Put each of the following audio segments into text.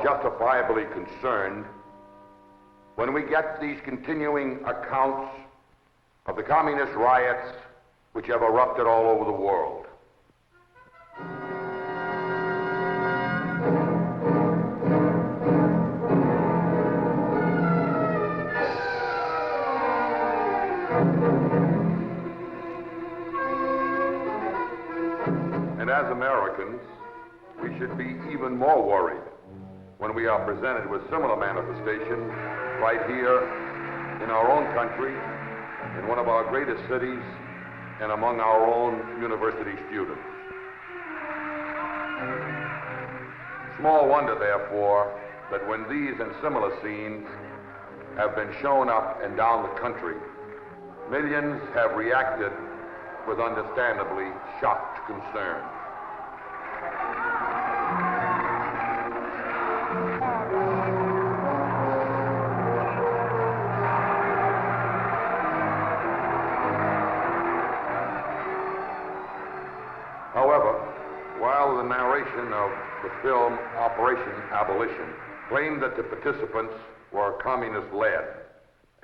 all justifiably concerned when we get these continuing accounts of the communist riots which have erupted all over the world. And as Americans, we should be even more worried when we are presented with similar manifestations right here in our own country, in one of our greatest cities, and among our own university students. Small wonder, therefore, that when these and similar scenes have been shown up and down the country, millions have reacted with understandably shocked concern. However, while the narration of the film Operation Abolition claimed that the participants were communist-led,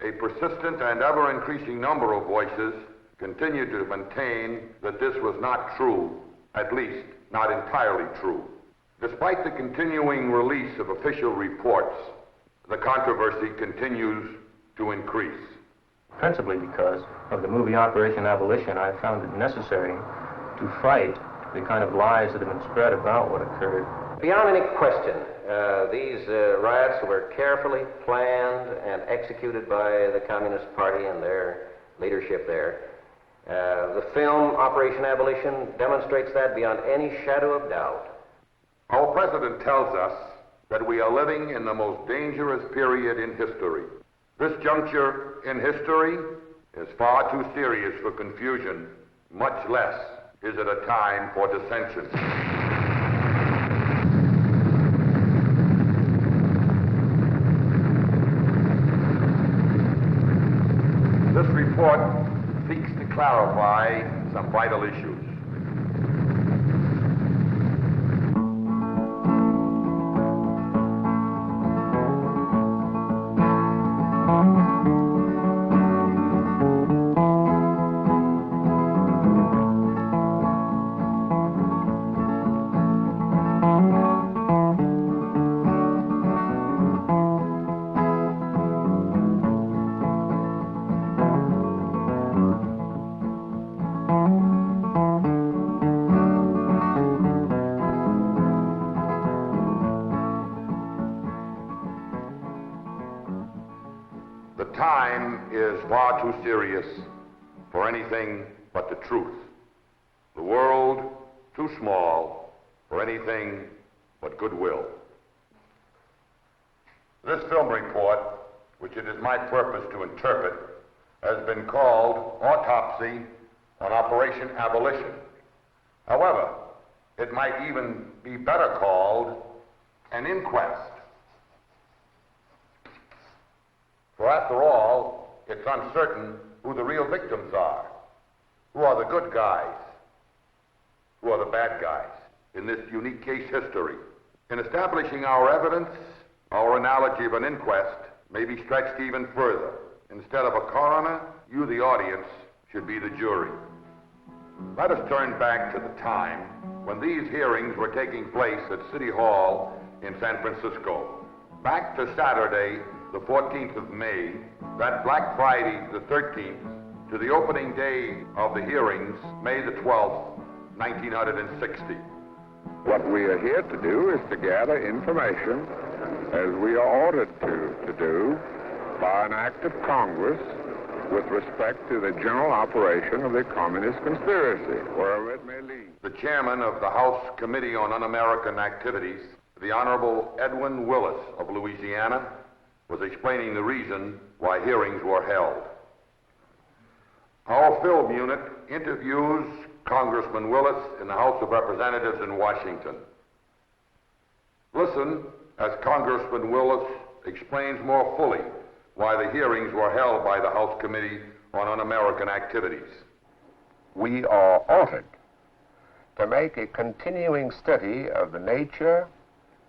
a persistent and ever-increasing number of voices continued to maintain that this was not true, at least not entirely true. Despite the continuing release of official reports, the controversy continues to increase. Principally because of the movie Operation Abolition, I found it necessary to fight the kind of lies that have been spread about what occurred. Beyond any question, these riots were carefully planned and executed by the Communist Party and their leadership there. The film Operation Abolition demonstrates that beyond any shadow of doubt. Our president tells us that we are living in the most dangerous period in history. This juncture in history is far too serious for confusion, much less is it a time for dissension. This report seeks to clarify some vital issues. The time is far too serious for anything but the truth. The world too small for anything but goodwill. This film report, which it is my purpose to interpret, has been called Autopsy on Operation Abolition. However, it might even be better called an inquest. For after all, it's uncertain who the real victims are. Who are the good guys? Who are the bad guys in this unique case history? In establishing our evidence, our analogy of an inquest may be stretched even further. Instead of a coroner, you, the audience, should be the jury. Let us turn back to the time when these hearings were taking place at City Hall in San Francisco. Back to Saturday, the 14th of May, that Black Friday, the 13th, to the opening day of the hearings, May the 12th, 1960. What we are here to do is to gather information, as we are ordered to do by an act of Congress with respect to the general operation of the communist conspiracy, wherever it may lead. The chairman of the House Committee on Un-American Activities, the Honorable Edwin Willis of Louisiana, was explaining the reason why hearings were held. Our film unit interviews Congressman Willis in the House of Representatives in Washington. Listen as Congressman Willis explains more fully why the hearings were held by the House Committee on Un-American Activities. We are ordered to make a continuing study of the nature,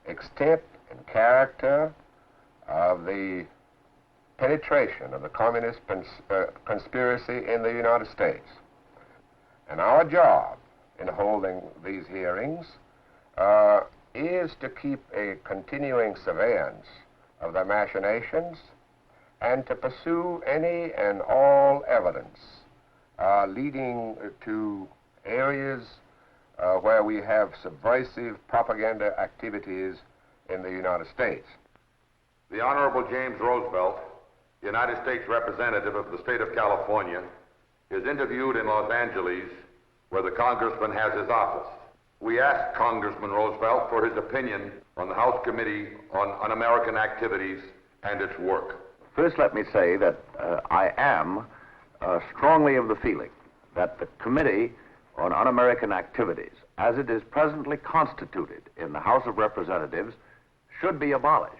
extent, and character of the penetration of the communist conspiracy in the United States. And our job in holding these hearings is to keep a continuing surveillance of their machinations and to pursue any and all evidence leading to areas where we have subversive propaganda activities in the United States. The Honorable James Roosevelt, United States Representative of the state of California, is interviewed in Los Angeles, where the Congressman has his office. We asked Congressman Roosevelt for his opinion on the House Committee on Un-American Activities and its work. First, let me say that I am strongly of the feeling that the Committee on Un-American Activities, as it is presently constituted in the House of Representatives, should be abolished.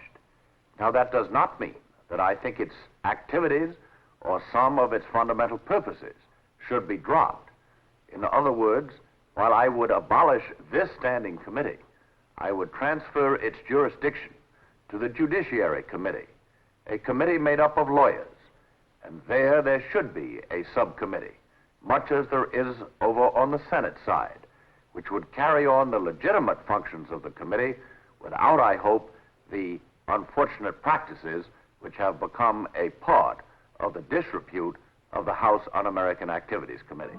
Now, that does not mean that I think its activities or some of its fundamental purposes should be dropped. In other words, while I would abolish this standing committee, I would transfer its jurisdiction to the Judiciary Committee, a committee made up of lawyers, and there should be a subcommittee, much as there is over on the Senate side, which would carry on the legitimate functions of the committee without, I hope, the unfortunate practices which have become a part of the disrepute of the House Un-American Activities Committee.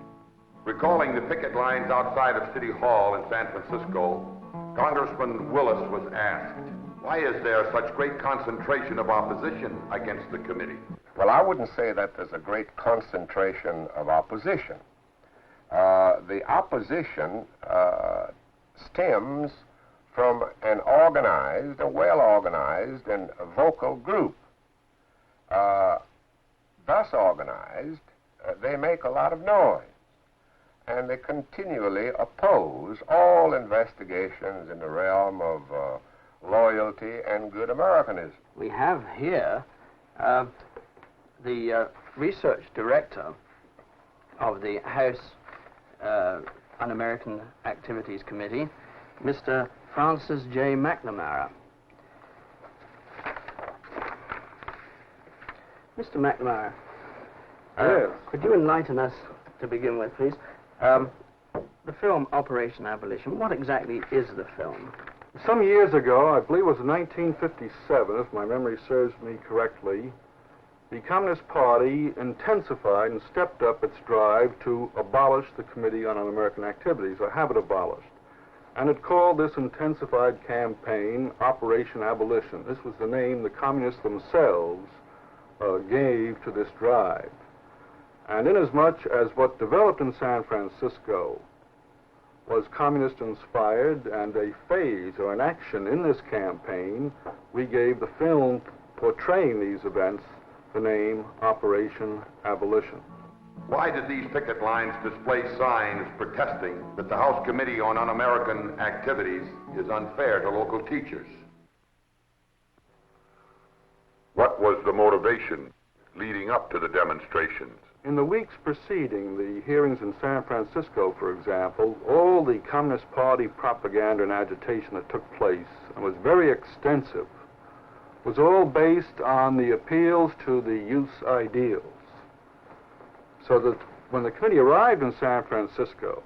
Recalling the picket lines outside of City Hall in San Francisco, Congressman Willis was asked, why is there such great concentration of opposition against the committee? Well, I wouldn't say that there's a great concentration of opposition. The opposition stems from an organized, a well-organized and vocal group. Thus organized, they make a lot of noise, and they continually oppose all investigations in the realm of loyalty and good Americanism. We have here the research director of the House Un-American Activities Committee, Mr. Francis J. McNamara. Mr. McNamara, yes. Could you enlighten us to begin with, please? The film Operation Abolition, what exactly is the film? Some years ago, I believe it was in 1957, if my memory serves me correctly, the Communist Party intensified and stepped up its drive to abolish the Committee on Un-American Activities, or have it abolished. And it called this intensified campaign Operation Abolition. This was the name the communists themselves gave to this drive. And inasmuch as what developed in San Francisco was communist-inspired and a phase or an action in this campaign, we gave the film portraying these events the name Operation Abolition. Why did these picket lines display signs protesting that the House Committee on Un-American Activities is unfair to local teachers? What was the motivation leading up to the demonstrations? In the weeks preceding the hearings in San Francisco, for example, all the Communist Party propaganda and agitation that took place, and was very extensive, was all based on the appeals to the youth's ideals. So that when the committee arrived in San Francisco,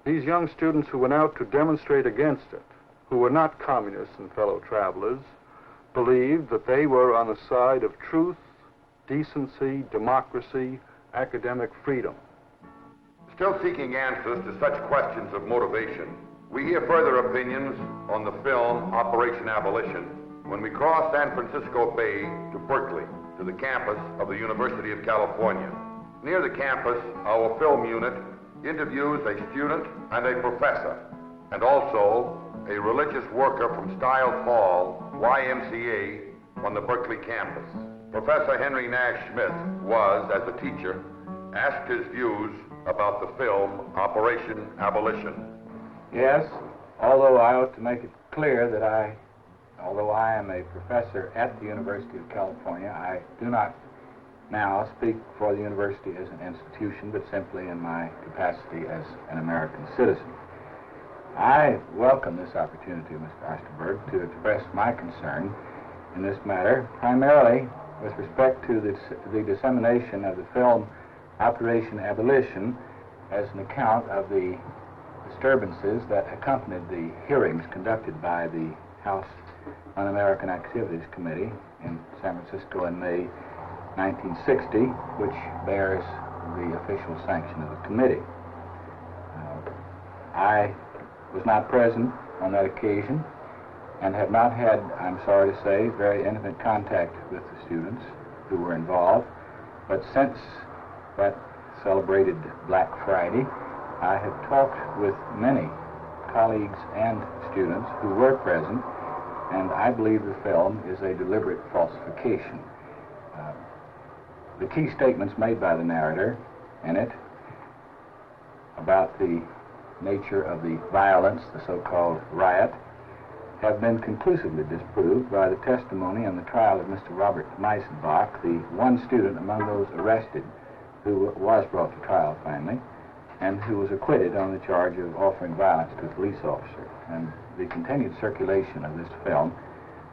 these young students who went out to demonstrate against it, who were not communists and fellow travelers, believed that they were on the side of truth, decency, democracy, academic freedom. Still seeking answers to such questions of motivation, we hear further opinions on the film Operation Abolition when we cross San Francisco Bay to Berkeley, to the campus of the University of California. Near the campus, our film unit interviews a student and a professor, and also a religious worker from Stiles Hall, YMCA, on the Berkeley campus. Professor Henry Nash Smith was, as a teacher, asked his views about the film Operation Abolition. Yes, although I ought to make it clear that although I am a professor at the University of California, I do not now speak for the university as an institution, but simply in my capacity as an American citizen. I welcome this opportunity, Mr. Osterberg, to express my concern in this matter, primarily with respect to the dissemination of the film Operation Abolition as an account of the disturbances that accompanied the hearings conducted by the House Un-American Activities Committee in San Francisco in May 1960, which bears the official sanction of the committee. I was not present on that occasion and have not had, I'm sorry to say, very intimate contact with the students who were involved, but since that celebrated Black Friday, I have talked with many colleagues and students who were present, and I believe the film is a deliberate falsification. The key statements made by the narrator in it about the nature of the violence, the so-called riot, have been conclusively disproved by the testimony and the trial of Mr. Robert Meisenbach, the one student among those arrested who was brought to trial finally, and who was acquitted on the charge of offering violence to a police officer. And the continued circulation of this film,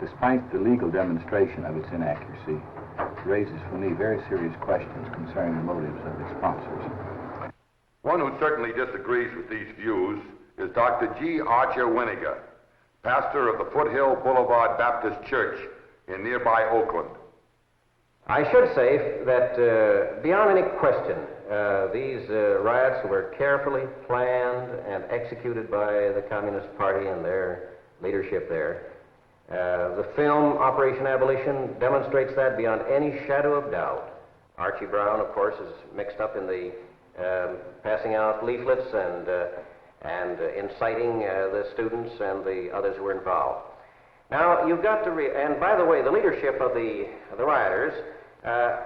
despite the legal demonstration of its inaccuracy, raises for me very serious questions concerning the motives of its sponsors. One who certainly disagrees with these views is Dr. G. Archer Winiger, pastor of the Foothill Boulevard Baptist Church in nearby Oakland. I should say that beyond any question, these riots were carefully planned and executed by the Communist Party and their leadership there. The film Operation Abolition demonstrates that beyond any shadow of doubt. Archie Brown, of course, is mixed up in the passing out leaflets and inciting the students and the others who were involved. Now, you've got to and by the way, the leadership of the rioters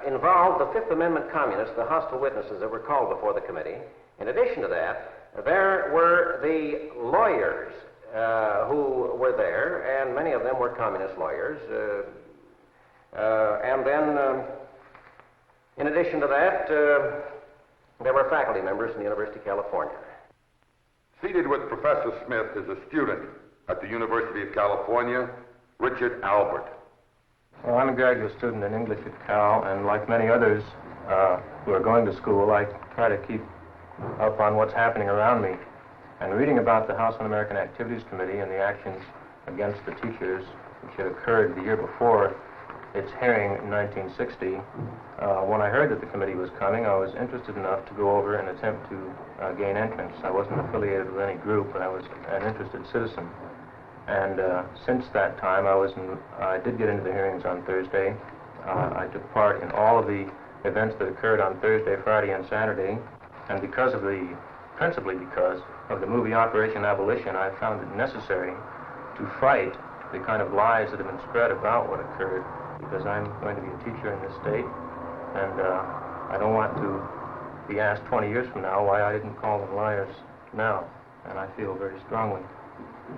involved the Fifth Amendment communists, the hostile witnesses that were called before the committee. In addition to that, there were the lawyers who were there, and many of them were communist lawyers. And then, in addition to that, there were faculty members from the University of California. Seated with Professor Smith is a student at the University of California, Richard Albert. Well, I'm a graduate student in English at Cal, and like many others who are going to school, I try to keep up on what's happening around me. And reading about the House Un-American Activities Committee and the actions against the teachers which had occurred the year before its hearing in 1960, when I heard that the committee was coming, I was interested enough to go over and attempt to gain entrance. I wasn't affiliated with any group, but I was an interested citizen. And since that time, I did get into the hearings on Thursday. I took part in all of the events that occurred on Thursday, Friday, and Saturday. And principally because of the movie Operation Abolition, I found it necessary to fight the kind of lies that have been spread about what occurred, because I'm going to be a teacher in this state, and I don't want to be asked 20 years from now why I didn't call them liars now. And I feel very strongly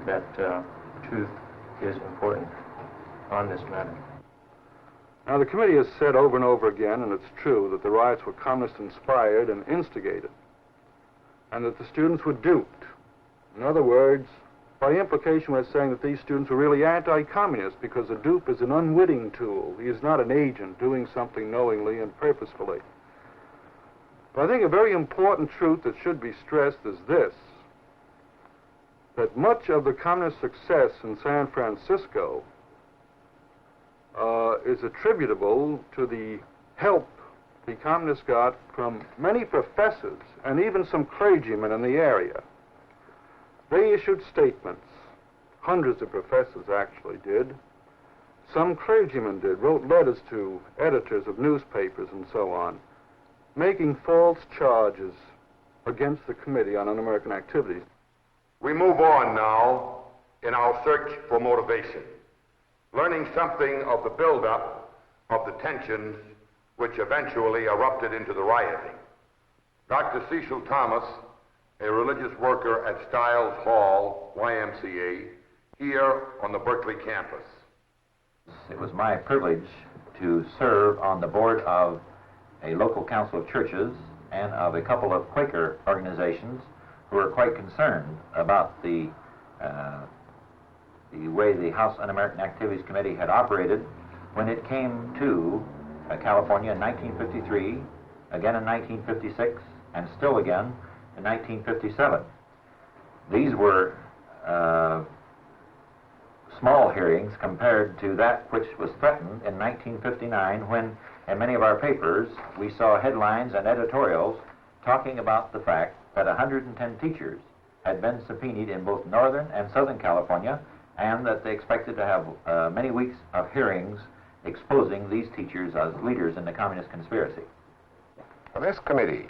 that truth is important on this matter. Now, the committee has said over and over again, and it's true, that the riots were communist-inspired and instigated, and that the students were duped. In other words, by implication, we're saying that these students were really anti-communist, because a dupe is an unwitting tool. He is not an agent doing something knowingly and purposefully. But I think a very important truth that should be stressed is this, that much of the communist success in San Francisco is attributable to the help the communists got from many professors and even some clergymen in the area. They issued statements. Hundreds of professors actually did. Some clergymen did, wrote letters to editors of newspapers and so on, making false charges against the Committee on Un-American Activities. We move on now in our search for motivation, learning something of the buildup of the tensions which eventually erupted into the rioting. Dr. Cecil Thomas, a religious worker at Stiles Hall, YMCA, here on the Berkeley campus. It was my privilege to serve on the board of a local council of churches and of a couple of Quaker organizations who were quite concerned about the way the House Un-American Activities Committee had operated when it came to California in 1953, again in 1956, and still again in 1957. These were small hearings compared to that which was threatened in 1959 when, in many of our papers, we saw headlines and editorials talking about the fact that 110 teachers had been subpoenaed in both Northern and Southern California, and that they expected to have many weeks of hearings exposing these teachers as leaders in the communist conspiracy. Well, this committee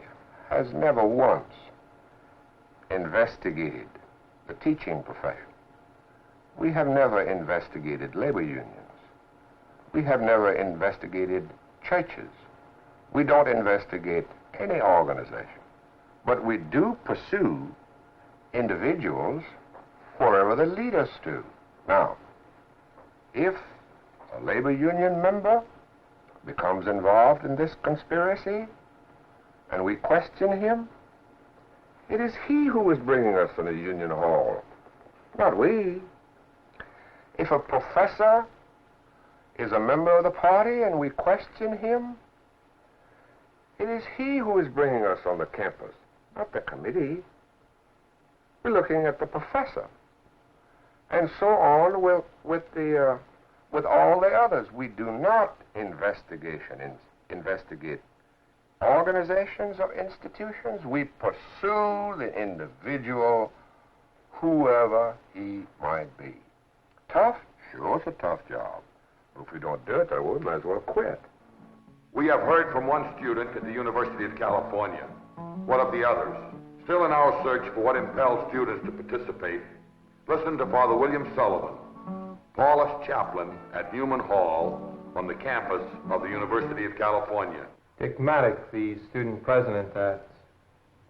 has never once investigated the teaching profession. We have never investigated labor unions. We have never investigated churches. We don't investigate any organization. But we do pursue individuals wherever they lead us to. Now, if a labor union member becomes involved in this conspiracy and we question him, it is he who is bringing us in a union hall, not we. If a professor is a member of the party and we question him, it is he who is bringing us on the campus, not the committee. We're looking at the professor. And so on with all the others. We do not investigate organizations or institutions. We pursue the individual, whoever he might be. Tough? Sure, it's a tough job. But if we don't do it, then we might as well quit. We have heard from one student at the University of California. What of the others? Still in our search for what impels students to participate, listen to Father William Sullivan, Paulist chaplain at Newman Hall on the campus of the University of California. Dick Maddock, the student president at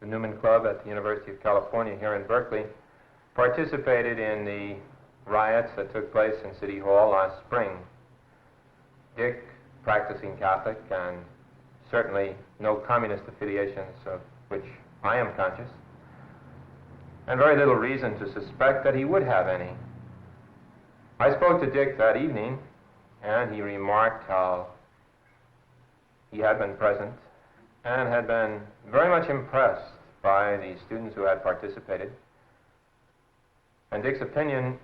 the Newman Club at the University of California here in Berkeley, participated in the riots that took place in City Hall last spring. Dick, practicing Catholic, and certainly no communist affiliations of which I am conscious, and very little reason to suspect that he would have any. I spoke to Dick that evening, and he remarked how he had been present and had been very much impressed by the students who had participated. And Dick's opinion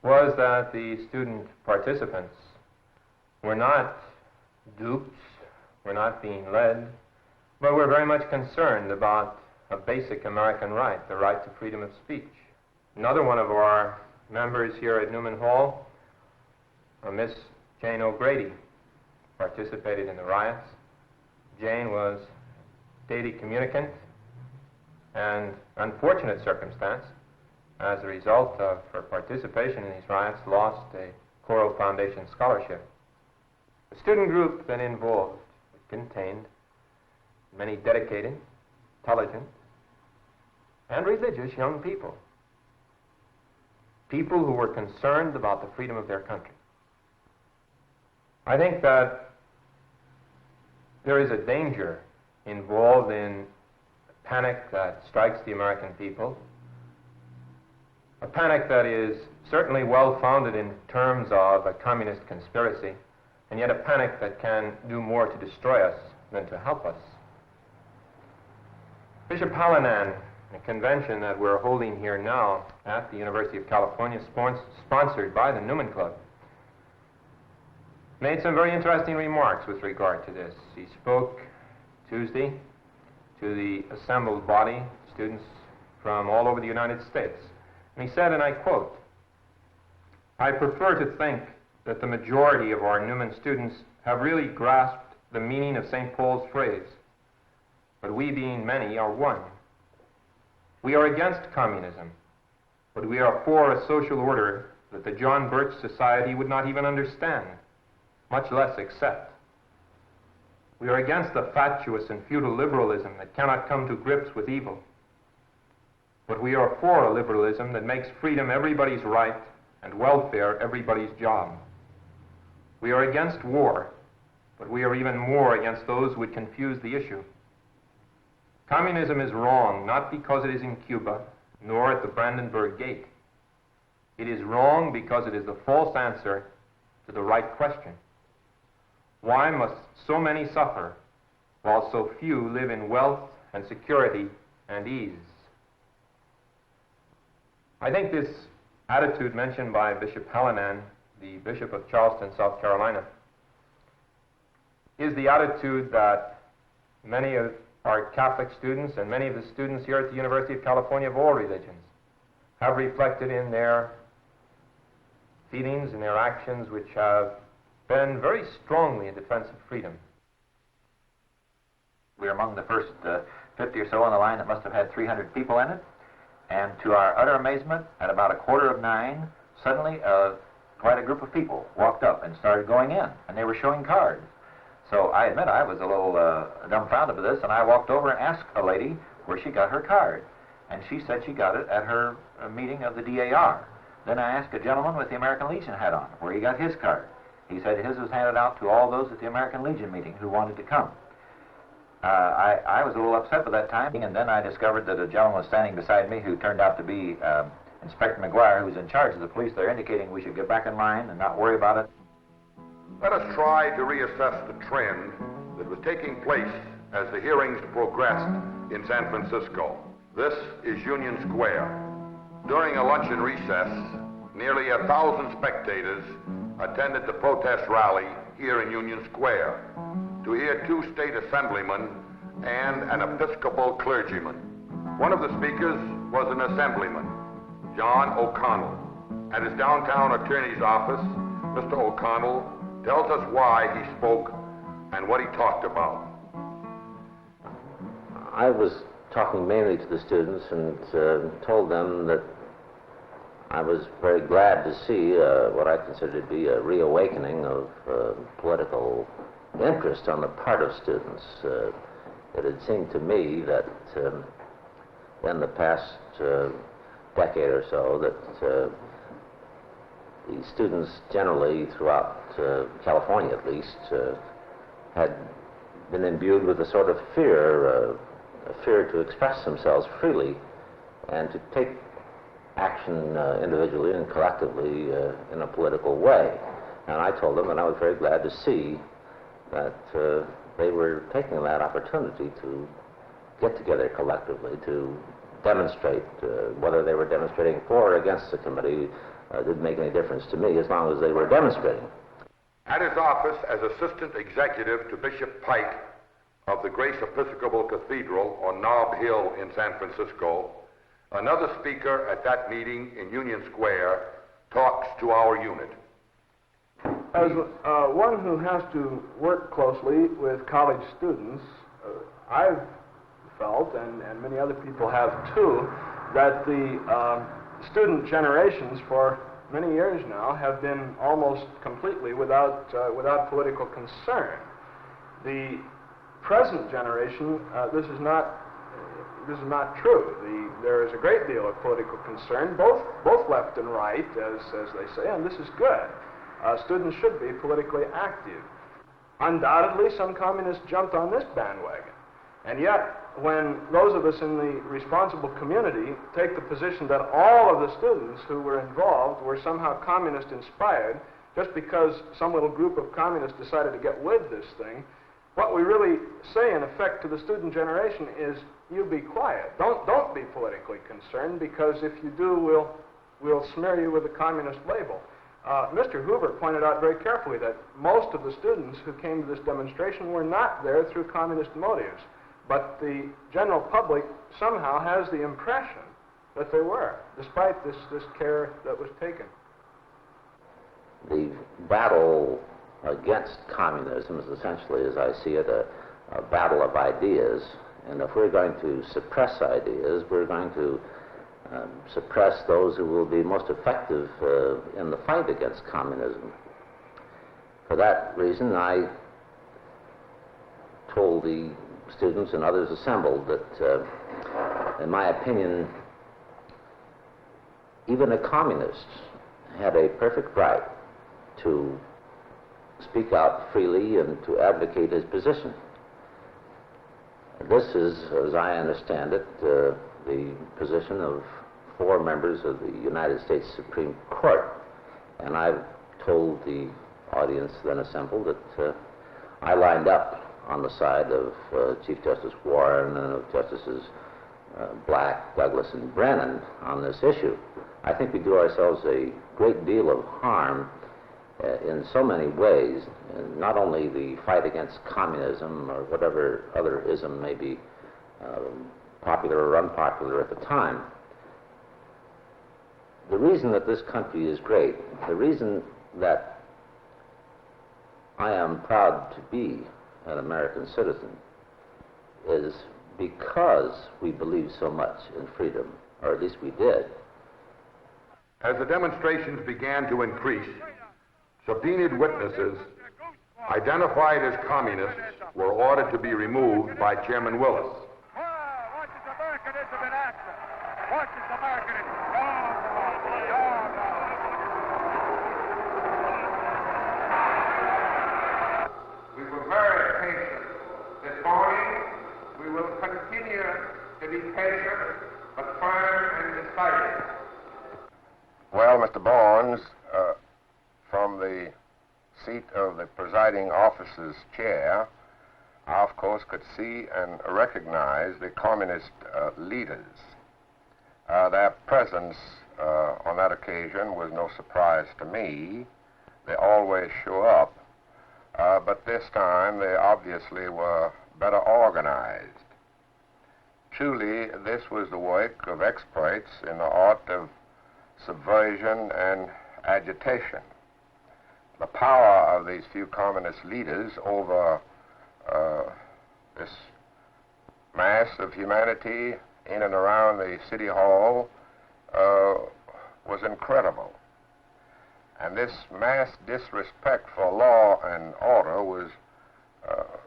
was that the student participants were not dupes, were not being led, but were very much concerned about a basic American right, the right to freedom of speech. Another one of our members here at Newman Hall, Miss Jane O'Grady, participated in the riots. Jane was daily communicant, and unfortunate circumstance, as a result of her participation in these riots, lost a Choral Foundation scholarship. The student group then involved contained many dedicated, intelligent, and religious young people. People who were concerned about the freedom of their country. I think that there is a danger involved in a panic that strikes the American people, a panic that is certainly well-founded in terms of a communist conspiracy, and yet a panic that can do more to destroy us than to help us. Bishop Hallinan, a convention that we're holding here now at the University of California, sponsored by the Newman Club, made some very interesting remarks with regard to this. He spoke Tuesday to the assembled body, students from all over the United States. And he said, and I quote, "I prefer to think that the majority of our Newman students have really grasped the meaning of St. Paul's phrase, but we being many are one. We are against communism, but we are for a social order that the John Birch Society would not even understand, much less accept. We are against the fatuous and futile liberalism that cannot come to grips with evil. But we are for a liberalism that makes freedom everybody's right and welfare everybody's job. We are against war, but we are even more against those who would confuse the issue. Communism is wrong, not because it is in Cuba, nor at the Brandenburg Gate. It is wrong because it is the false answer to the right question. Why must so many suffer while so few live in wealth and security and ease? I think this attitude mentioned by Bishop Hallinan, the Bishop of Charleston, South Carolina, is the attitude that many of our Catholic students and many of the students here at the University of California of all religions have reflected in their feelings and their actions, which have been very strongly in defense of freedom. We're among the first 50 or so on the line that must have had 300 people in it. And to our utter amazement, at about 8:45, suddenly quite a group of people walked up and started going in, and they were showing cards. So I admit I was a little dumbfounded by this, and I walked over and asked a lady where she got her card. And she said she got it at her meeting of the DAR. Then I asked a gentleman with the American Legion hat on where he got his card. He said his was handed out to all those at the American Legion meeting who wanted to come. I was a little upset by that time, and then I discovered that a gentleman was standing beside me who turned out to be Inspector McGuire, who's in charge of the police there, indicating we should get back in line and not worry about it. Let us try to reassess the trend that was taking place as the hearings progressed in San Francisco. This is Union Square. During a luncheon recess, nearly 1,000 spectators attended the protest rally here in Union Square to hear two state assemblymen and an Episcopal clergyman. One of the speakers was an assemblyman, John O'Connell. At his downtown attorney's office, Mr. O'Connell tells us why he spoke and what he talked about. I was talking mainly to the students and told them that I was very glad to see what I consider to be a reawakening of political interest on the part of students. It had seemed to me that in the past decade or so that the students generally throughout California at least had been imbued with a sort of fear, a fear to express themselves freely and to take action individually and collectively in a political way. And I told them that I was very glad to see that they were taking that opportunity to get together collectively to demonstrate. Whether they were demonstrating for or against the committee didn't make any difference to me as long as they were demonstrating. At his office as assistant executive to Bishop Pike of the Grace Episcopal Cathedral on Nob Hill in San Francisco, another speaker at that meeting in Union Square talks to our unit. As one who has to work closely with college students, I've felt, and many other people have too, that the student generations for many years now have been almost completely without political concern. The present generation, this is not true. There is a great deal of political concern, both left and right, as they say, and this is good. Students should be politically active. Undoubtedly, some communists jumped on this bandwagon. And yet, when those of us in the responsible community take the position that all of the students who were involved were somehow communist-inspired, just because some little group of communists decided to get with this thing, what we really say, in effect, to the student generation is, you be quiet. Don't be politically concerned, because if you do, we'll smear you with a communist label. Mr. Hoover pointed out very carefully that most of the students who came to this demonstration were not there through communist motives, but the general public somehow has the impression that they were, despite this care that was taken. The battle against communism is essentially, as I see it, a battle of ideas. And if we're going to suppress ideas, we're going to suppress those who will be most effective in the fight against communism. For that reason, I told the students and others assembled that, in my opinion, even a communist had a perfect right to speak out freely and to advocate his position. This is, as I understand it, the position of 4 members of the United States Supreme Court. And I've told the audience then assembled that I lined up on the side of Chief Justice Warren and of Justices Black, Douglas, and Brennan on this issue. I think we do ourselves a great deal of harm in so many ways, not only the fight against communism or whatever other ism may be popular or unpopular at the time. The reason that this country is great, the reason that I am proud to be an American citizen is because we believe so much in freedom, or at least we did. As the demonstrations began to increase, subpoenaed witnesses identified as communists were ordered to be removed by Chairman Willis. What is Americanism in action? What is Americanism? We were very patient this morning. We will continue to be patient, but firm and decisive. Well, Mr. Barnes, from the seat of the presiding officer's chair, I, of course, could see and recognize the communist leaders. Their presence on that occasion was no surprise to me. They always show up, but this time they obviously were better organized. Truly, this was the work of experts in the art of subversion and agitation. The power of these few communist leaders over this mass of humanity in and around the City Hall was incredible. And this mass disrespect for law and order was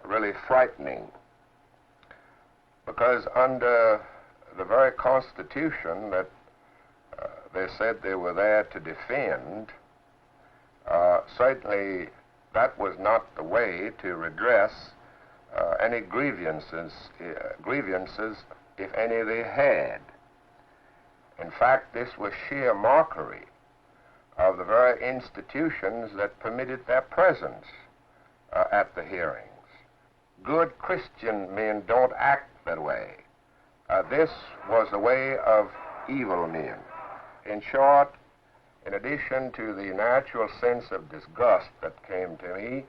really frightening, because under the very Constitution that they said they were there to defend, certainly that was not the way to redress any grievances, if any they had. In fact, this was sheer mockery of the very institutions that permitted their presence at the hearings. Good Christian men don't act that way. This was the way of evil men. In short, in addition to the natural sense of disgust that came to me,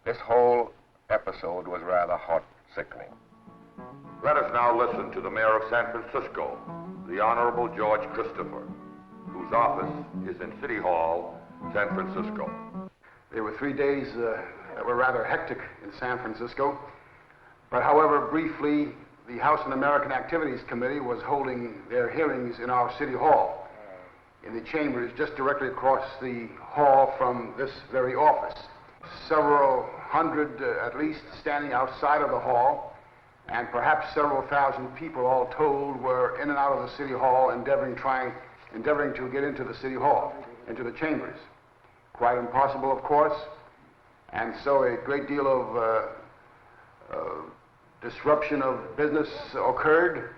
this whole episode was rather heart-sickening. Let us now listen to the mayor of San Francisco, the Honorable George Christopher, whose office is in City Hall, San Francisco. There were 3 days that were rather hectic in San Francisco, but however, briefly, the House Un-American Activities Committee was holding their hearings in our City Hall, in the chambers just directly across the hall from this very office. Several hundred, at least, standing outside of the hall, and perhaps several thousand people, all told, were in and out of the City Hall endeavoring to get into the City Hall, into the chambers. Quite impossible, of course, and so a great deal of disruption of business occurred.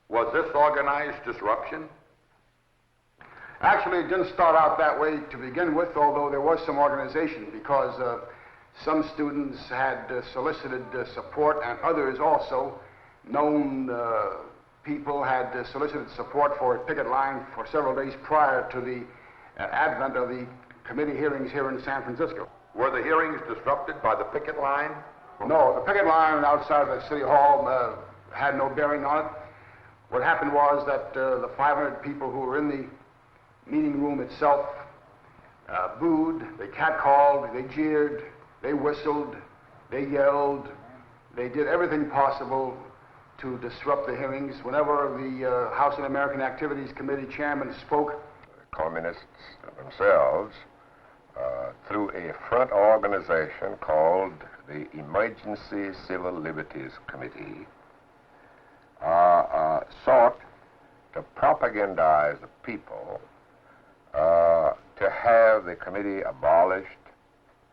Was this organized disruption? Actually, it didn't start out that way to begin with, although there was some organization, because some students had solicited support, and others also, known people, had solicited support for a picket line for several days prior to the advent of the committee hearings here in San Francisco. Were the hearings disrupted by the picket line? No, the picket line outside of the City Hall had no bearing on it. What happened was that the 500 people who were in the meeting room itself booed, they catcalled, they jeered, they whistled, they yelled, they did everything possible to disrupt the hearings. Whenever the House Un-American Activities Committee chairman spoke, the communists themselves, through a front organization called the Emergency Civil Liberties Committee, sought to propagandize the people to have the committee abolished,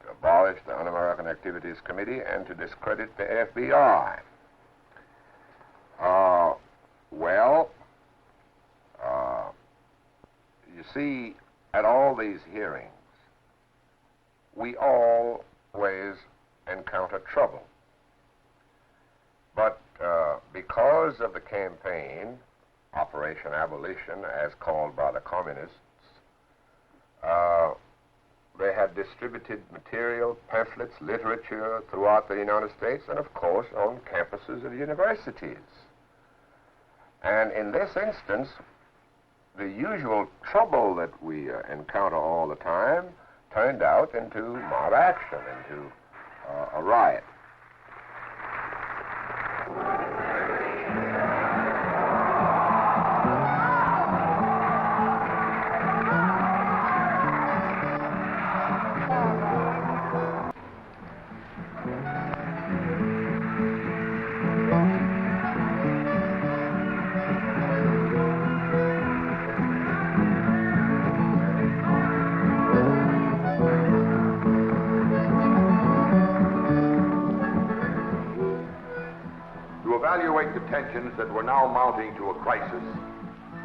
to abolish the Un-American Activities Committee, and to discredit the FBI. Well, you see, at all these hearings, we always encounter trouble. But because of the campaign, Operation Abolition, as called by the communists, they had distributed material, pamphlets, literature throughout the United States and, of course, on campuses of universities. And in this instance, the usual trouble that we encounter all the time turned out into mob action, into a riot. Evaluate the tensions that were now mounting to a crisis,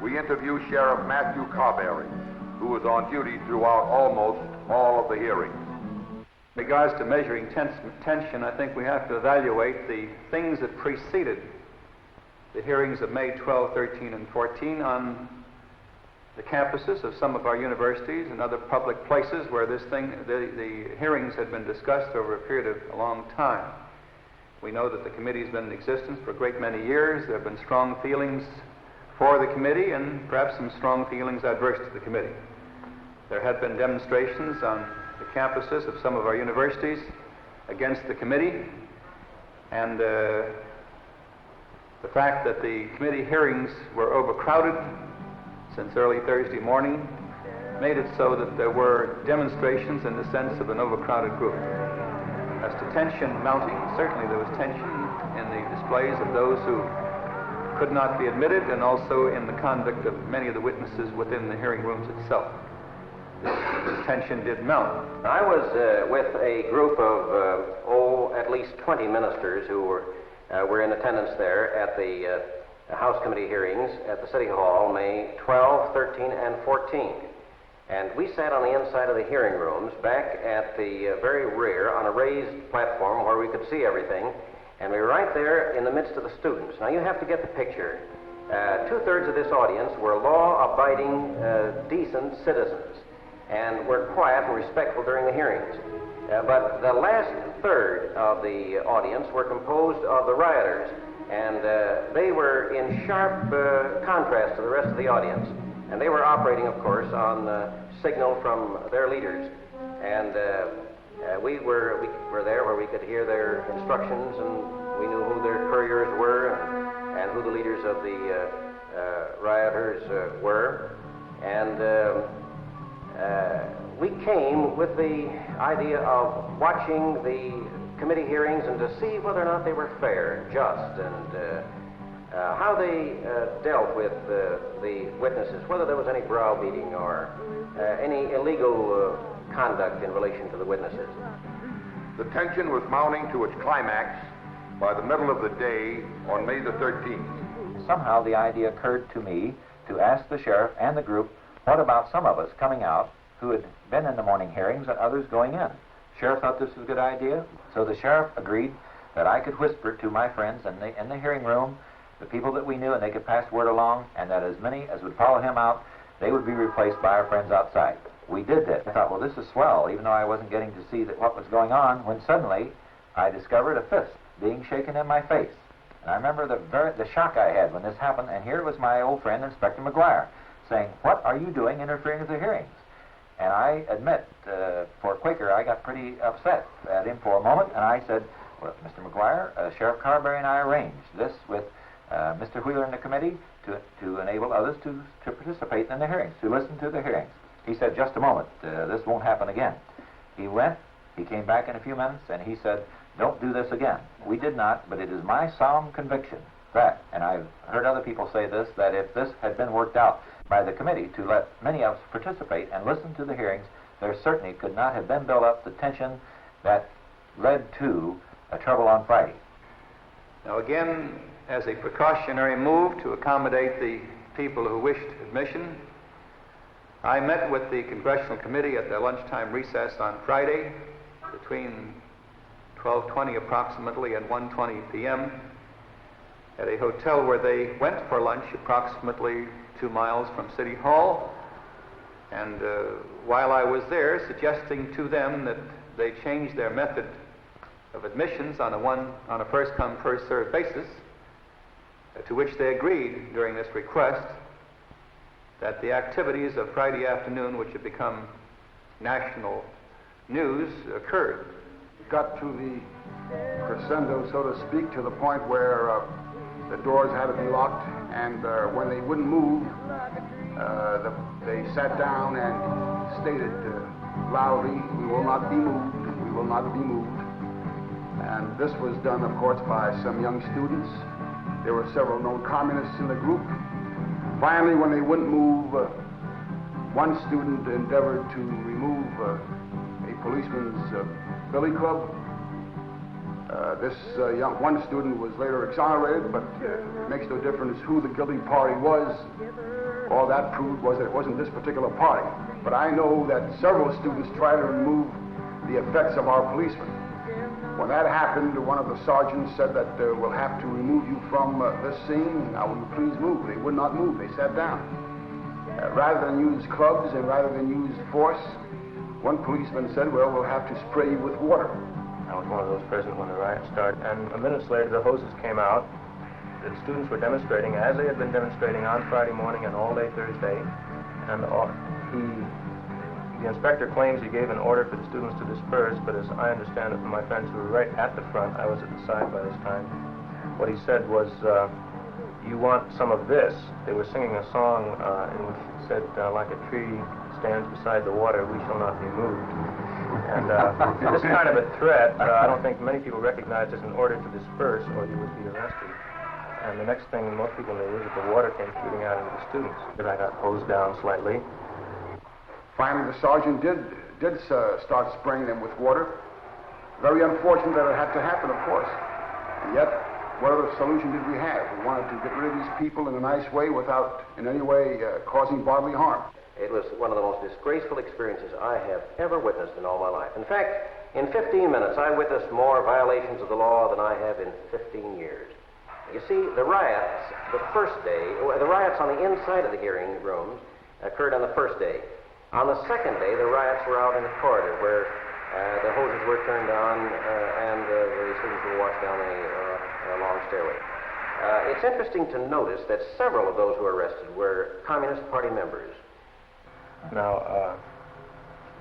we interview Sheriff Matthew Carberry, who was on duty throughout almost all of the hearings. In regards to measuring tension, I think we have to evaluate the things that preceded the hearings of May 12, 13, and 14 on the campuses of some of our universities and other public places where the hearings had been discussed over a period of a long time. We know that the committee's been in existence for a great many years. There have been strong feelings for the committee and perhaps some strong feelings adverse to the committee. There had been demonstrations on the campuses of some of our universities against the committee, and the fact that the committee hearings were overcrowded since early Thursday morning made it so that there were demonstrations in the sense of an overcrowded group. As to tension mounting, certainly there was tension in the displays of those who could not be admitted and also in the conduct of many of the witnesses within the hearing rooms itself. This tension did mount. I was with a group of, at least 20 ministers who were in attendance there at the House Committee hearings at the City Hall, May 12, 13, and 14. And we sat on the inside of the hearing rooms, back at the very rear on a raised platform where we could see everything, and we were right there in the midst of the students. Now you have to get the picture. Two-thirds of this audience were law-abiding, decent citizens, and were quiet and respectful during the hearings. But the last third of the audience were composed of the rioters, and they were in sharp contrast to the rest of the audience. And they were operating, of course, on signal from their leaders. And we were there where we could hear their instructions, and we knew who their couriers were and who the leaders of the rioters were. And we came with the idea of watching the committee hearings and to see whether or not they were fair and just, and how they dealt with the witnesses, whether there was any browbeating or any illegal conduct in relation to the witnesses. The tension was mounting to its climax by the middle of the day on May the 13th. Somehow the idea occurred to me to ask the sheriff and the group, what about some of us coming out who had been in the morning hearings and others going in? Sheriff thought this was a good idea, so the sheriff agreed that I could whisper to my friends in the hearing room, the people that we knew, and they could pass word along, and that as many as would follow him out, they would be replaced by our friends outside. We did that. I thought, well, this is swell, even though I wasn't getting to see what was going on, when suddenly I discovered a fist being shaken in my face. And I remember the shock I had when this happened, and here was my old friend, Inspector McGuire, saying, what are you doing interfering with the hearings? And I admit, for Quaker, I got pretty upset at him for a moment, and I said, well, Mr. McGuire, Sheriff Carberry and I arranged this with Mr. Wheeler and the committee to enable others to participate in the hearings, to listen to the hearings. He said, just a moment, this won't happen again. He went, he came back in a few minutes, and he said, don't do this again. We did not, but it is my solemn conviction that, and I've heard other people say this, that if this had been worked out by the committee to let many of us participate and listen to the hearings, there certainly could not have been built up the tension that led to a trouble on Friday. Now again, as a precautionary move to accommodate the people who wished admission, I met with the Congressional Committee at their lunchtime recess on Friday between 12:20 approximately and 1:20 p.m. at a hotel where they went for lunch approximately 2 miles from City Hall. And while I was there, suggesting to them that they change their method of admissions on a first-come, first-served basis, to which they agreed during this request, that the activities of Friday afternoon, which had become national news, occurred. It got to the crescendo, so to speak, to the point where the doors had to be locked, and when they wouldn't move, they sat down and stated loudly, "We will not be moved, we will not be moved." And this was done, of course, by some young students. There were several known communists in the group. Finally, when they wouldn't move, one student endeavored to remove a policeman's billy club. This one student was later exonerated, but it makes no difference who the guilty party was. All that proved was that it wasn't this particular party. But I know that several students tried to remove the effects of our policemen. When that happened, one of the sergeants said that we'll have to remove you from this scene. Now, will you please move? They would not move. They sat down. Rather than use clubs and rather than use force, one policeman said, "Well, we'll have to spray you with water." I was one of those present when the riot started, and minutes later the hoses came out. The students were demonstrating as they had been demonstrating on Friday morning and all day Thursday, and the inspector claims he gave an order for the students to disperse, but as I understand it from my friends who were right at the front, I was at the side by this time, what he said was, "You want some of this?" They were singing a song in which it said, "Like a tree stands beside the water, we shall not be moved." And this kind of a threat, I don't think many people recognized as an order to disperse or you would be arrested. And the next thing most people knew was that the water came shooting out into the students. That I got hosed down slightly. Finally, the sergeant did start spraying them with water. Very unfortunate that it had to happen, of course. And yet, what other solution did we have? We wanted to get rid of these people in a nice way without in any way causing bodily harm. It was one of the most disgraceful experiences I have ever witnessed in all my life. In fact, in 15 minutes, I witnessed more violations of the law than I have in 15 years. You see, the riots, the first day, the riots on the inside of the hearing rooms occurred on the first day. On the second day, the riots were out in the corridor where the hoses were turned on and the students were washed down a long stairway. It's interesting to notice that several of those who were arrested were Communist Party members. Now,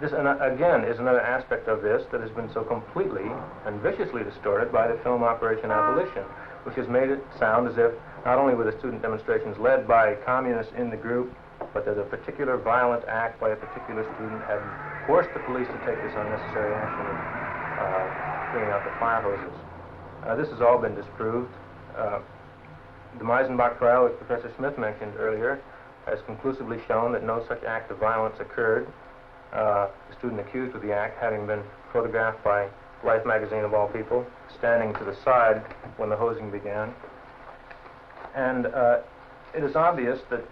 this again is another aspect of this that has been so completely and viciously distorted by the film Operation Abolition, which has made it sound as if not only were the student demonstrations led by communists in the group, but that a particular violent act by a particular student had forced the police to take this unnecessary action of bringing out the fire hoses. This has all been disproved. The Meisenbach trial, which Professor Smith mentioned earlier, has conclusively shown that no such act of violence occurred. The student accused of the act having been photographed by Life magazine of all people, standing to the side when the hosing began. And it is obvious that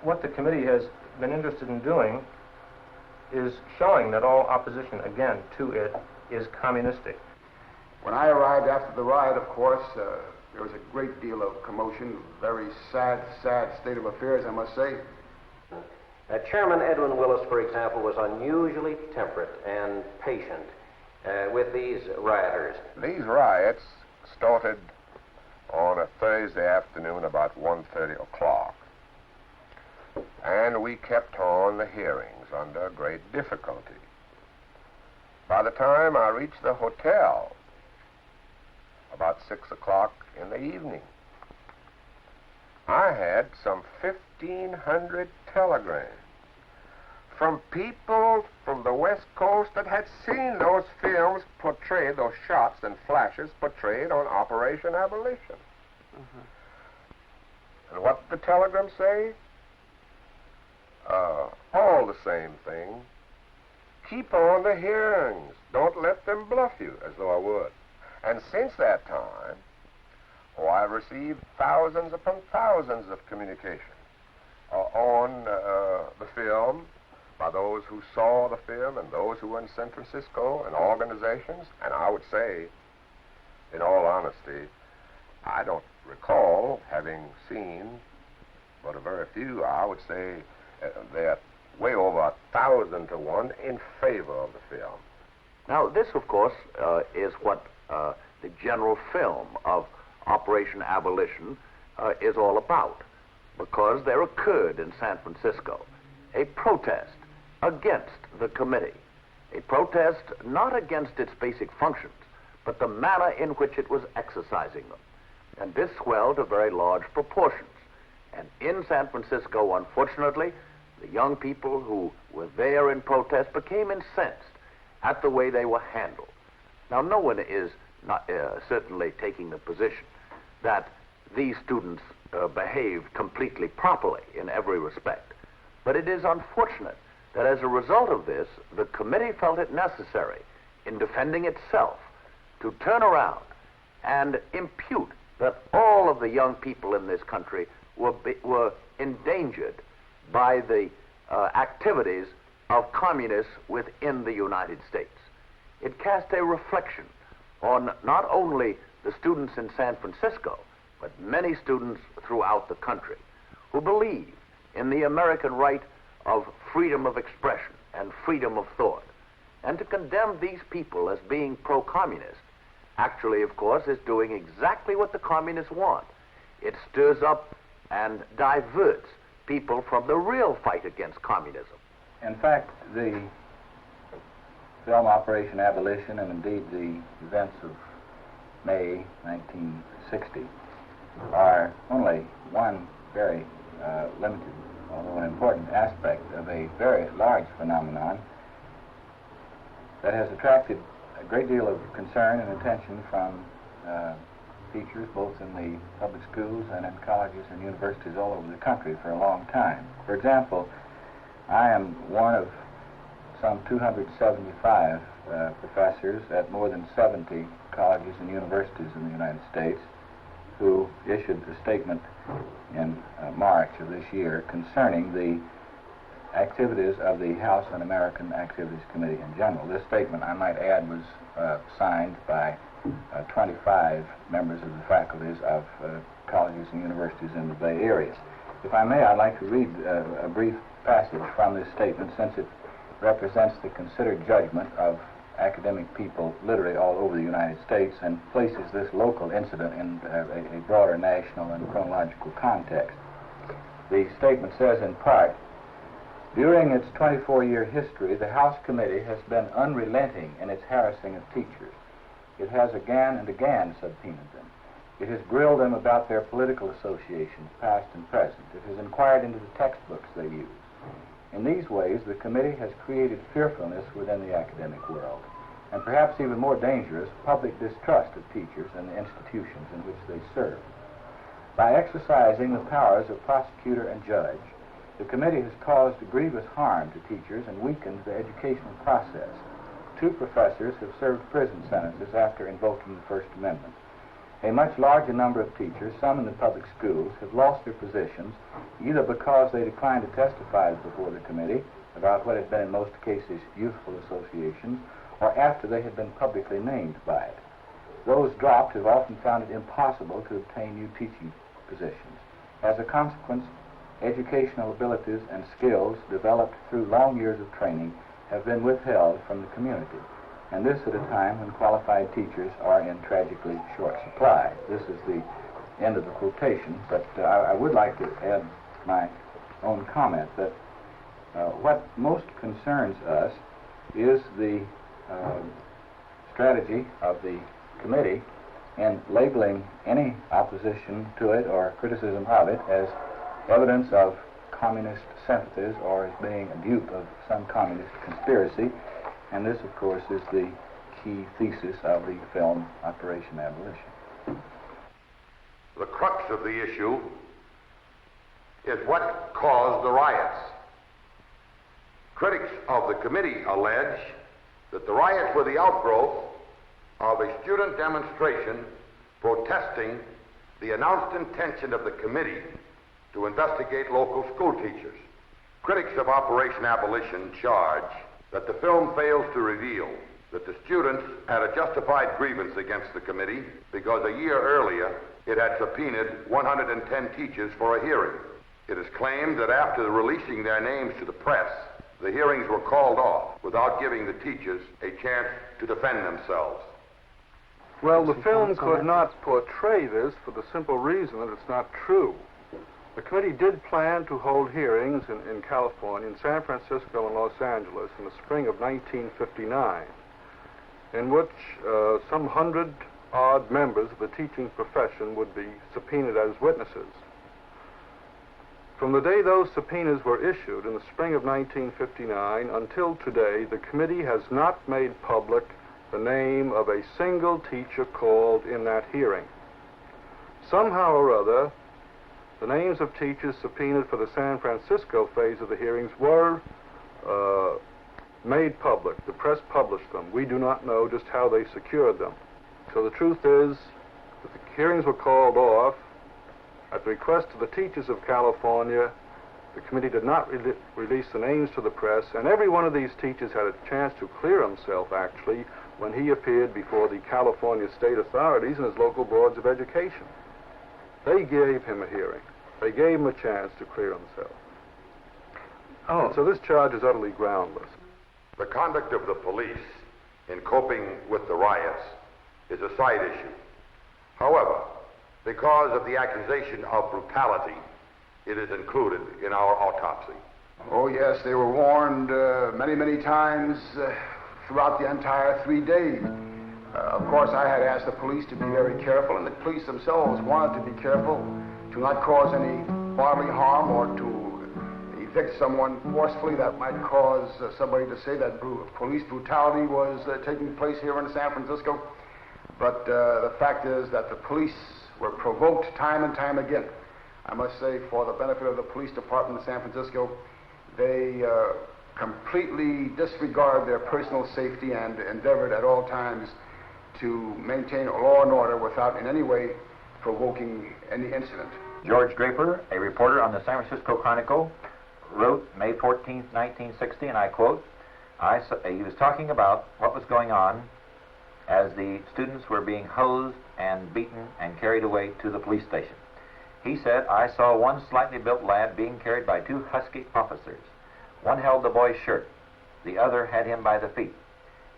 what the committee has been interested in doing is showing that all opposition, again, to it is communistic. When I arrived after the riot, of course, there was a great deal of commotion, very sad state of affairs, I must say. Chairman Edwin Willis, for example, was unusually temperate and patient with these rioters. These riots started on a Thursday afternoon about 1:30 o'clock. And we kept on the hearings under great difficulty. By the time I reached the hotel, about 6 o'clock in the evening, I had some 1,500 telegrams from people from the West Coast that had seen those films portrayed, those shots and flashes portrayed on Operation Abolition. And what did the telegram say? All the same thing. Keep on the hearings. Don't let them bluff you, as though I would. And since that time, I I received thousands upon thousands of communications on the film by those who saw the film and those who were in San Francisco and organizations. And I would say, in all honesty, I don't recall having seen but a very few. I would say they're way over 1,000 to 1 in favor of the film. Now, this, of course, is what the general film of Operation Abolition is all about, because there occurred in San Francisco a protest against the committee, a protest not against its basic functions, but the manner in which it was exercising them. And this swelled to very large proportions. And in San Francisco, unfortunately, the young people who were there in protest became incensed at the way they were handled. Now, no one is not certainly taking the position that these students behaved completely properly in every respect. But it is unfortunate that as a result of this, the committee felt it necessary, in defending itself, to turn around and impute that all of the young people in this country were endangered by the activities of communists within the United States. It cast a reflection on not only the students in San Francisco, but many students throughout the country who believe in the American right of freedom of expression and freedom of thought. And to condemn these people as being pro-communist actually, of course, is doing exactly what the communists want. It stirs up and diverts people from the real fight against communism. In fact, the film Operation Abolition, and indeed the events of May 1960, are only one very limited, although an important aspect of a very large phenomenon that has attracted a great deal of concern and attention from teachers, both in the public schools and in colleges and universities all over the country for a long time. For example, I am one of some 275 professors at more than 70 colleges and universities in the United States who issued a statement in March of this year concerning the activities of the House Un-American Activities Committee in general. This statement, I might add, was signed by 25 members of the faculties of colleges and universities in the Bay Area. If I may, I'd like to read a brief passage from this statement, since it represents the considered judgment of academic people literally all over the United States and places this local incident in a broader national and chronological context. The statement says, in part, during its 24-year history, the House Committee has been unrelenting in its harassing of teachers. It has again and again subpoenaed them. It has grilled them about their political associations, past and present. It has inquired into the textbooks they use. In these ways, the committee has created fearfulness within the academic world, and perhaps even more dangerous, public distrust of teachers and the institutions in which they serve. By exercising the powers of prosecutor and judge, the committee has caused grievous harm to teachers and weakened the educational process. 2 professors have served prison sentences after invoking the First Amendment. A much larger number of teachers, some in the public schools, have lost their positions either because they declined to testify before the committee about what had been in most cases youthful associations, or after they had been publicly named by it. Those dropped have often found it impossible to obtain new teaching positions. As a consequence, educational abilities and skills developed through long years of training have been withheld from the community, and this at a time when qualified teachers are in tragically short supply. This is the end of the quotation, but I would like to add my own comment that what most concerns us is the strategy of the committee in labeling any opposition to it or criticism of it as evidence of communist sympathies or as being a dupe of some communist conspiracy. And this, of course, is the key thesis of the film Operation Abolition. The crux of the issue is what caused the riots. Critics of the committee allege that the riots were the outgrowth of a student demonstration protesting the announced intention of the committee to investigate local school teachers. Critics of Operation Abolition charge that the film fails to reveal that the students had a justified grievance against the committee because a year earlier it had subpoenaed 110 teachers for a hearing. It is claimed that after releasing their names to the press, the hearings were called off without giving the teachers a chance to defend themselves. Well, the film could not portray this for the simple reason that it's not true. The committee did plan to hold hearings in California, in San Francisco and Los Angeles in the spring of 1959, in which some 100-odd members of the teaching profession would be subpoenaed as witnesses. From the day those subpoenas were issued in the spring of 1959 until today, the committee has not made public the name of a single teacher called in that hearing. Somehow or other, the names of teachers subpoenaed for the San Francisco phase of the hearings were made public. The press published them. We do not know just how they secured them. So the truth is that the hearings were called off. At the request of the teachers of California, the committee did not release the names to the press, and every one of these teachers had a chance to clear himself, actually, when he appeared before the California state authorities and his local boards of education. They gave him a hearing. They gave him a chance to clear himself. Oh. And so this charge is utterly groundless. The conduct of the police in coping with the riots is a side issue. However, because of the accusation of brutality, it is included in our autopsy. Oh, yes, they were warned many, many times throughout the entire 3 days. Of course, I had asked the police to be very careful, and the police themselves wanted to be careful to not cause any bodily harm or to evict someone forcefully that might cause somebody to say that police brutality was taking place here in San Francisco. But the fact is that the police were provoked time and time again. I must say, for the benefit of the police department in San Francisco, they completely disregard their personal safety and endeavored at all times to maintain law and order without in any way provoking any incident. George Draper, a reporter on the San Francisco Chronicle, wrote May 14, 1960, and I quote, he was talking about what was going on as the students were being hosed and beaten and carried away to the police station. He said, I saw one slightly built lad being carried by two husky officers. One held the boy's shirt. The other had him by the feet.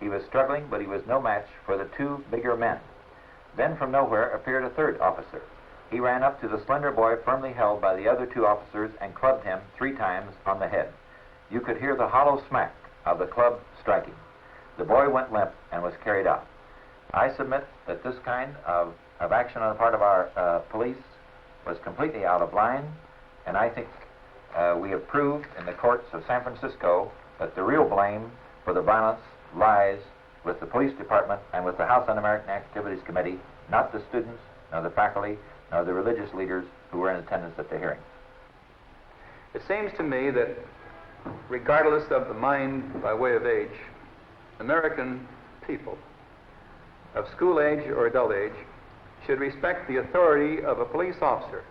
He was struggling, but he was no match for the two bigger men. Then from nowhere appeared a third officer. He ran up to the slender boy firmly held by the other two officers and clubbed him 3 times on the head. You could hear the hollow smack of the club striking. The boy went limp and was carried out. I submit that this kind of action on the part of our police was completely out of line, and I think we have proved in the courts of San Francisco that the real blame for the violence lies with the police department and with the House Un-American Activities Committee, not the students, nor the faculty, nor the religious leaders who were in attendance at the hearing. It seems to me that regardless of the mind by way of age, American people of school age or adult age should respect the authority of a police officer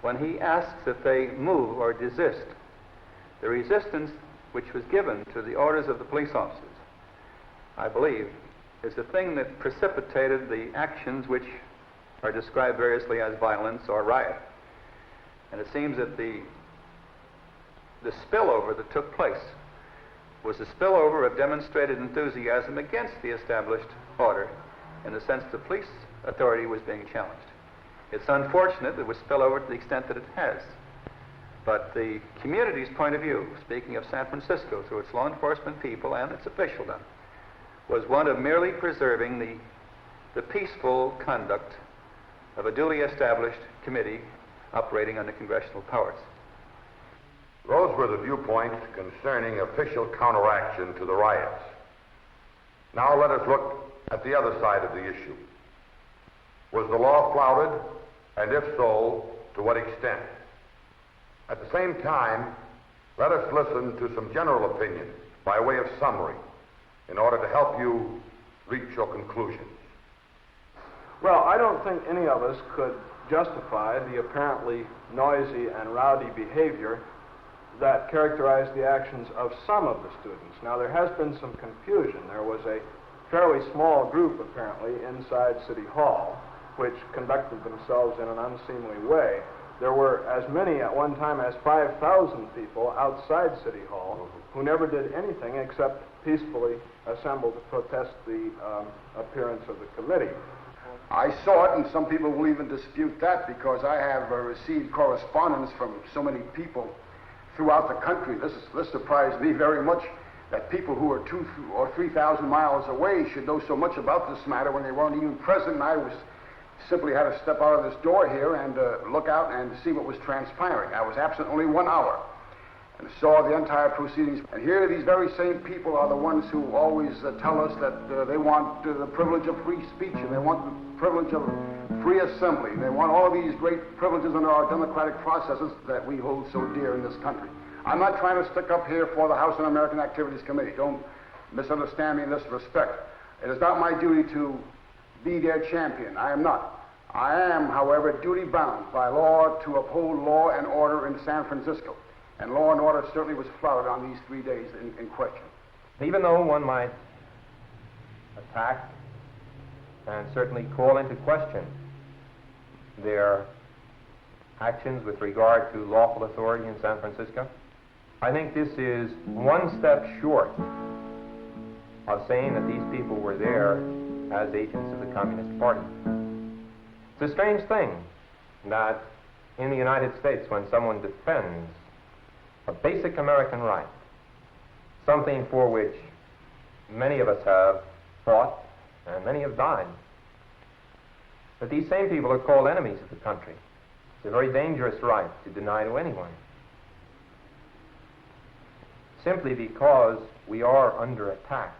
when he asks if they move or desist. The resistance which was given to the orders of the police officers, I believe, is the thing that precipitated the actions which are described variously as violence or riot. And it seems that the spillover that took place was a spillover of demonstrated enthusiasm against the established order, in the sense the police authority was being challenged. It's unfortunate that it was spill over to the extent that it has. But the community's point of view, speaking of San Francisco through its law enforcement people and its officialdom, was one of merely preserving the peaceful conduct of a duly established committee operating under congressional powers. Those were the viewpoints concerning official counteraction to the riots. Now let us look at the other side of the issue. Was the law flouted, and if so, to what extent? At the same time, let us listen to some general opinion by way of summary in order to help you reach your conclusions. Well, I don't think any of us could justify the apparently noisy and rowdy behavior that characterized the actions of some of the students. Now, there has been some confusion. There was a fairly small group, apparently, inside City Hall, which conducted themselves in an unseemly way. There were as many at one time as 5,000 people outside City Hall who never did anything except peacefully assemble to protest the appearance of the committee. I saw it, and some people will even dispute that because I have received correspondence from so many people throughout the country. This surprised me very much, that people who are 2,000 or 3,000 miles away should know so much about this matter when they weren't even present. And I simply had to step out of this door here and look out and see what was transpiring. I was absent only 1 hour and saw the entire proceedings. And here these very same people are the ones who always tell us that they want the privilege of free speech, and they want the privilege of free assembly. They want all of these great privileges under our democratic processes that we hold so dear in this country. I'm not trying to stick up here for the House Un-American Activities Committee. Don't misunderstand me in this respect. It is not my duty to be their champion. I am not. I am, however, duty-bound by law to uphold law and order in San Francisco. And law and order certainly was flouted on these 3 days in question. Even though one might attack and certainly call into question their actions with regard to lawful authority in San Francisco, I think this is one step short of saying that these people were there as agents of the Communist Party. It's a strange thing that in the United States, when someone defends a basic American right, something for which many of us have fought and many have died, that these same people are called enemies of the country. It's a very dangerous right to deny to anyone. Simply because we are under attack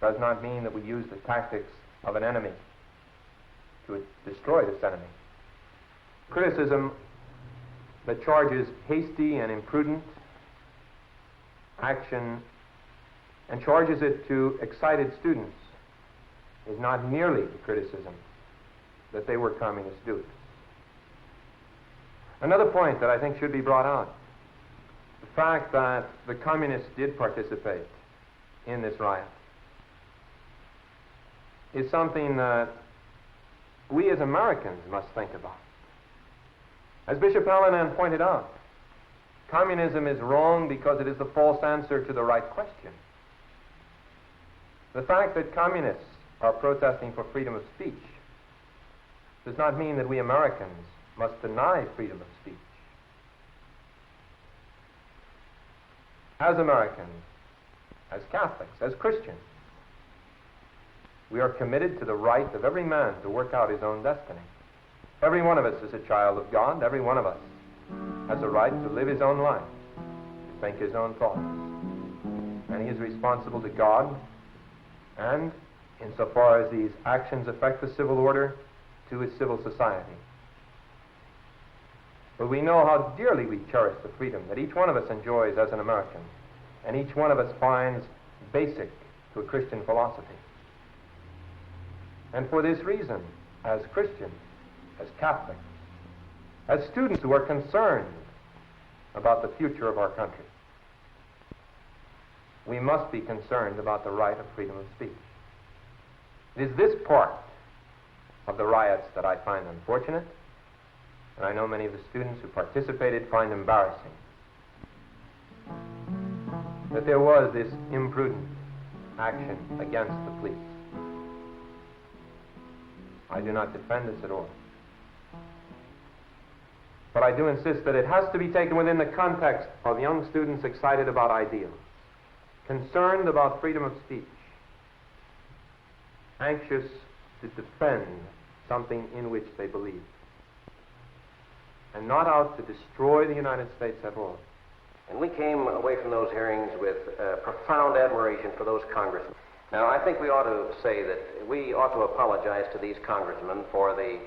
does not mean that we use the tactics of an enemy to destroy this enemy. Criticism that charges hasty and imprudent action and charges it to excited students is not merely the criticism that they were communist students. Another point that I think should be brought out, the fact that the communists did participate in this riot, is something that we as Americans must think about. As Bishop Hallinan pointed out, communism is wrong because it is the false answer to the right question. The fact that communists are protesting for freedom of speech does not mean that we Americans must deny freedom of speech. As Americans, as Catholics, as Christians, we are committed to the right of every man to work out his own destiny. Every one of us is a child of God. Every one of us has a right to live his own life, to think his own thoughts. And he is responsible to God, and insofar as these actions affect the civil order, to his civil society. But we know how dearly we cherish the freedom that each one of us enjoys as an American, and each one of us finds basic to a Christian philosophy. And for this reason, as Christians, as Catholics, as students who are concerned about the future of our country, we must be concerned about the right of freedom of speech. It is this part of the riots that I find unfortunate, and I know many of the students who participated find embarrassing. That there was this imprudent action against the police. I do not defend this at all. But I do insist that it has to be taken within the context of young students excited about ideals, concerned about freedom of speech, anxious to defend something in which they believe, and not out to destroy the United States at all. And we came away from those hearings with profound admiration for those congressmen. Now, I think we ought to say that we ought to apologize to these congressmen for the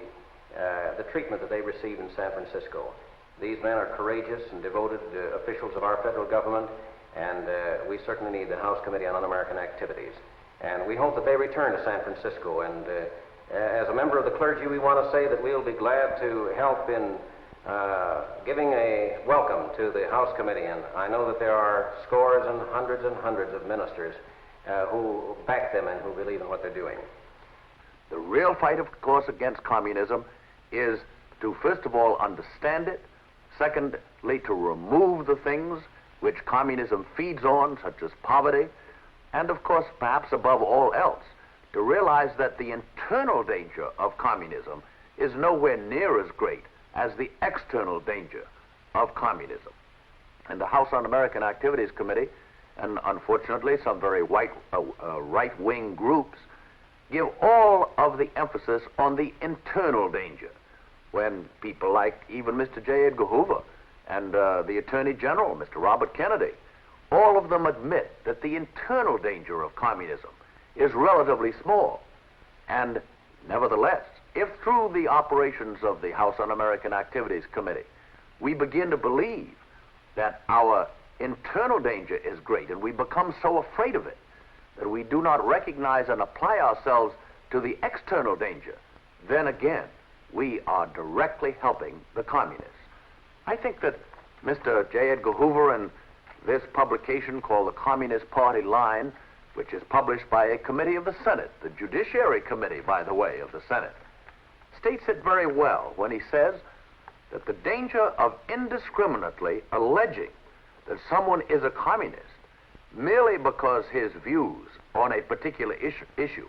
treatment that they received in San Francisco. These men are courageous and devoted officials of our federal government, and we certainly need the House Committee on Un-American Activities. And we hope that they return to San Francisco and As a member of the clergy, we want to say that we'll be glad to help in giving a welcome to the House Committee, and I know that there are scores and hundreds of ministers who back them and who believe in what they're doing. The real fight, of course, against communism is to, first of all, understand it, secondly, to remove the things which communism feeds on, such as poverty, and, of course, perhaps above all else, to realize that the internal danger of communism is nowhere near as great as the external danger of communism. And the House Un-American Activities Committee, and unfortunately some very right-wing groups, give all of the emphasis on the internal danger, when people like even Mr. J. Edgar Hoover and the Attorney General, Mr. Robert Kennedy, all of them admit that the internal danger of communism is relatively small. And nevertheless, if through the operations of the House Un-American Activities Committee we begin to believe that our internal danger is great and we become so afraid of it that we do not recognize and apply ourselves to the external danger, then again we are directly helping the communists. I think that Mr. J. Edgar Hoover and this publication called the Communist Party Line, which is published by a committee of the Senate, the Judiciary Committee, by the way, of the Senate, states it very well when he says that the danger of indiscriminately alleging that someone is a communist merely because his views on a particular issue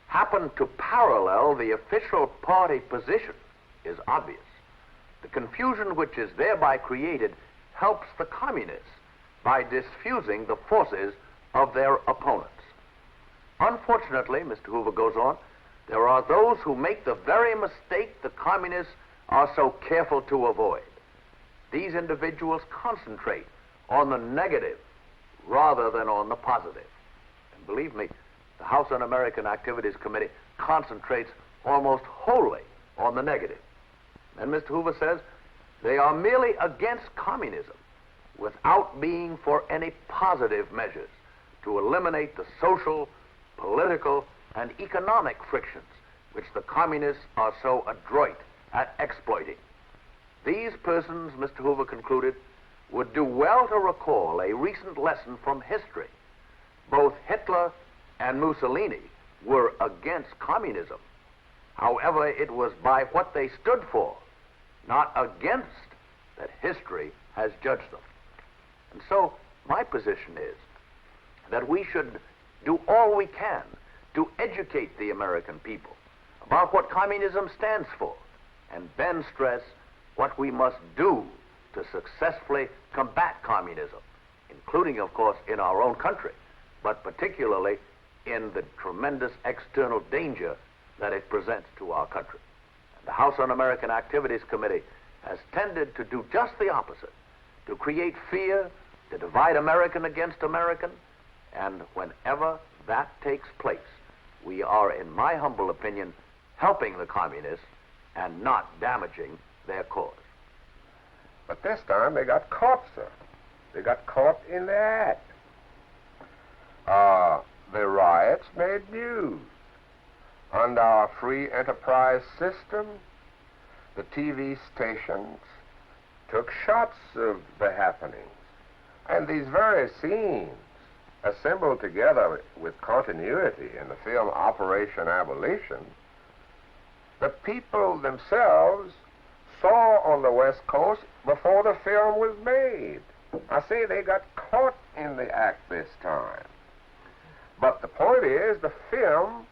happen to parallel the official party position is obvious. The confusion which is thereby created helps the communists by diffusing the forces of their opponents. Unfortunately, Mr. Hoover goes on, there are those who make the very mistake the communists are so careful to avoid. These individuals concentrate on the negative rather than on the positive. And believe me, the House Un-American Activities Committee concentrates almost wholly on the negative. And Mr. Hoover says they are merely against communism without being for any positive measures to eliminate the social, political, and economic frictions which the communists are so adroit at exploiting. These persons, Mr. Hoover concluded, would do well to recall a recent lesson from history. Both Hitler and Mussolini were against communism. However, it was by what they stood for, not against, that history has judged them. And so, my position is that we should do all we can to educate the American people about what communism stands for, and then stress what we must do to successfully combat communism, including, of course, in our own country, but particularly in the tremendous external danger that it presents to our country. And the House Un-American Activities Committee has tended to do just the opposite, to create fear, to divide American against American, and whenever that takes place, we are, in my humble opinion, helping the communists and not damaging their cause. But this time they got caught, sir. They got caught in the act. The riots made news. Under our free enterprise system, the TV stations took shots of the happenings. And these very scenes, assembled together with continuity in the film Operation Abolition, the people themselves saw on the West Coast before the film was made. I say they got caught in the act this time. But the point is, the film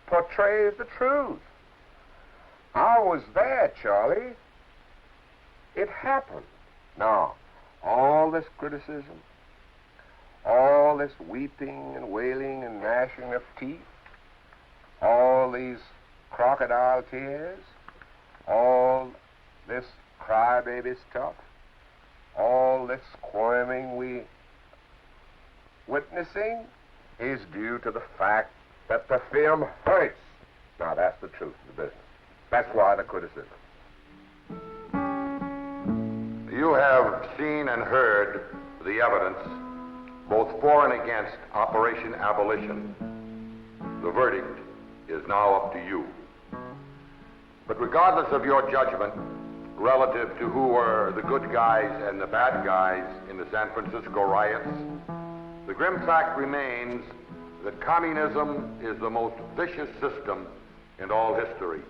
portrays the truth. I was there, Charlie. It happened. Now, all this criticism, all this weeping and wailing and gnashing of teeth, all these crocodile tears, all this crybaby stuff, all this squirming we witnessing is due to the fact that the film hurts. Now, that's the truth of the business. That's why the criticism. You have seen and heard the evidence, both for and against Operation Abolition. The verdict is now up to you. But regardless of your judgment relative to who were the good guys and the bad guys in the San Francisco riots, the grim fact remains that communism is the most vicious system in all history.